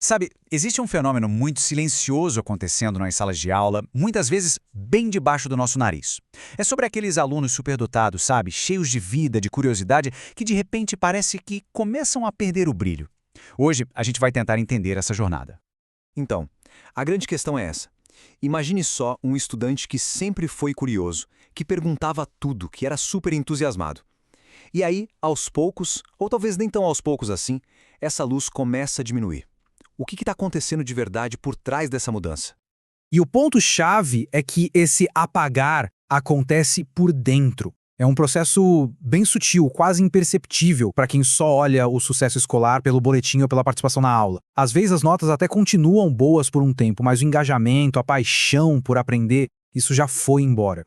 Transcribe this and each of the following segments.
Sabe, existe um fenômeno muito silencioso acontecendo nas salas de aula, muitas vezes bem debaixo do nosso nariz. É sobre aqueles alunos superdotados, sabe, cheios de vida, de curiosidade, que de repente parece que começam a perder o brilho. Hoje, a gente vai tentar entender essa jornada. Então, a grande questão é essa. Imagine só um estudante que sempre foi curioso, que perguntava tudo, que era super entusiasmado. E aí, aos poucos, ou talvez nem tão aos poucos assim, essa luz começa a diminuir. O que está acontecendo de verdade por trás dessa mudança? E o ponto-chave é que esse apagar acontece por dentro. É um processo bem sutil, quase imperceptível para quem só olha o sucesso escolar pelo boletim ou pela participação na aula. Às vezes as notas até continuam boas por um tempo, mas o engajamento, a paixão por aprender, isso já foi embora.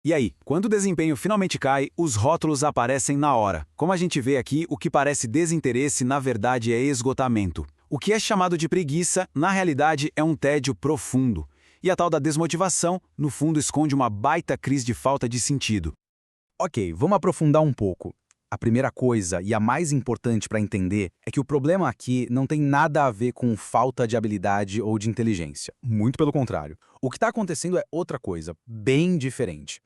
E aí, quando o desempenho finalmente cai, os rótulos aparecem na hora. Como a gente vê aqui, o que parece desinteresse, na verdade, é esgotamento. O que é chamado de preguiça, na realidade, é um tédio profundo. E a tal da desmotivação, no fundo, esconde uma baita crise de falta de sentido. Ok, vamos aprofundar um pouco. A primeira coisa, e a mais importante para entender, é que o problema aqui não tem nada a ver com falta de habilidade ou de inteligência. Muito pelo contrário. O que está acontecendo é outra coisa, bem diferente.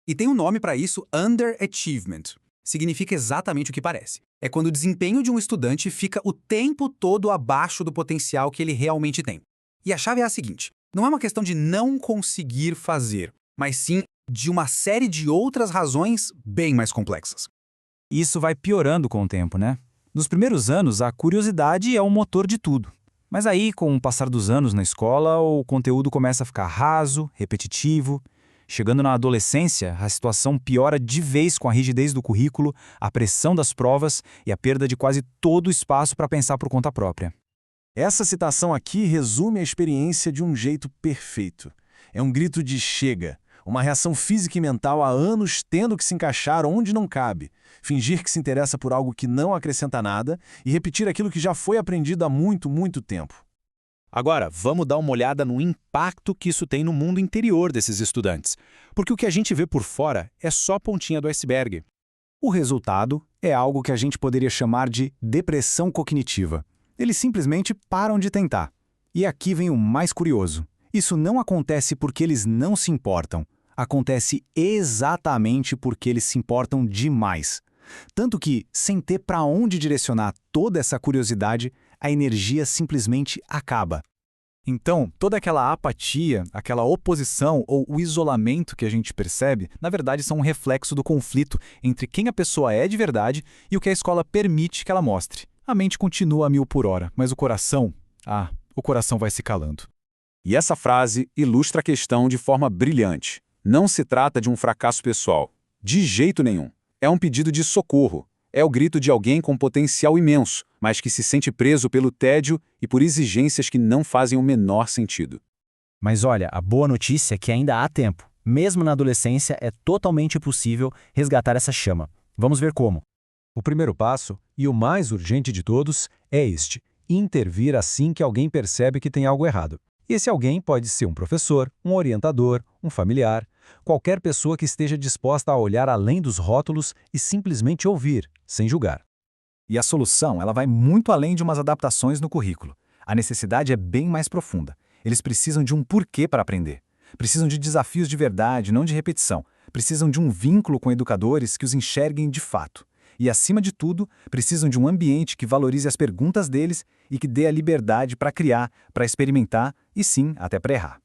E tem um nome para isso, underachievement. Significa exatamente o que parece. É quando o desempenho de um estudante fica o tempo todo abaixo do potencial que ele realmente tem. E a chave é a seguinte: não é uma questão de não conseguir fazer, mas sim de uma série de outras razões bem mais complexas. Isso vai piorando com o tempo, né? Nos primeiros anos, a curiosidade é o motor de tudo. Mas aí, com o passar dos anos na escola, o conteúdo começa a ficar raso, repetitivo. Chegando na adolescência, a situação piora de vez com a rigidez do currículo, a pressão das provas e a perda de quase todo o espaço para pensar por conta própria. Essa citação aqui resume a experiência de um jeito perfeito. É um grito de chega, uma reação física e mental há anos tendo que se encaixar onde não cabe, fingir que se interessa por algo que não acrescenta nada e repetir aquilo que já foi aprendido há muito, muito tempo. Agora, vamos dar uma olhada no impacto que isso tem no mundo interior desses estudantes, porque o que a gente vê por fora é só a pontinha do iceberg. O resultado é algo que a gente poderia chamar de depressão cognitiva. Eles simplesmente param de tentar. E aqui vem o mais curioso. Isso não acontece porque eles não se importam. Acontece exatamente porque eles se importam demais. Tanto que, sem ter para onde direcionar toda essa curiosidade, a energia simplesmente acaba. Então, toda aquela apatia, aquela oposição ou o isolamento que a gente percebe, na verdade são um reflexo do conflito entre quem a pessoa é de verdade e o que a escola permite que ela mostre. A mente continua a 1000 por hora, mas o coração vai se calando. E essa frase ilustra a questão de forma brilhante. Não se trata de um fracasso pessoal. De jeito nenhum. É um pedido de socorro. É o grito de alguém com potencial imenso, mas que se sente preso pelo tédio e por exigências que não fazem o menor sentido. Mas olha, a boa notícia é que ainda há tempo. Mesmo na adolescência, é totalmente possível resgatar essa chama. Vamos ver como. O primeiro passo, e o mais urgente de todos, é este: intervir assim que alguém percebe que tem algo errado. E esse alguém pode ser um professor, um orientador, um familiar, qualquer pessoa que esteja disposta a olhar além dos rótulos e simplesmente ouvir, sem julgar. E a solução, ela vai muito além de umas adaptações no currículo. A necessidade é bem mais profunda. Eles precisam de um porquê para aprender. Precisam de desafios de verdade, não de repetição. Precisam de um vínculo com educadores que os enxerguem de fato. E, acima de tudo, precisam de um ambiente que valorize as perguntas deles e que dê a liberdade para criar, para experimentar e, sim, até para errar.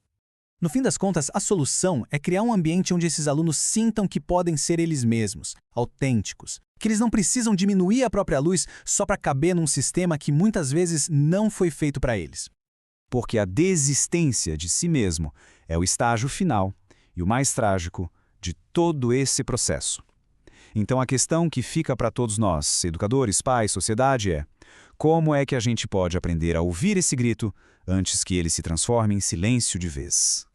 No fim das contas, a solução é criar um ambiente onde esses alunos sintam que podem ser eles mesmos, autênticos, que eles não precisam diminuir a própria luz só para caber num sistema que muitas vezes não foi feito para eles. Porque a desistência de si mesmo é o estágio final e o mais trágico de todo esse processo. Então a questão que fica para todos nós, educadores, pais, sociedade, é: como é que a gente pode aprender a ouvir esse grito antes que ele se transforme em silêncio de vez?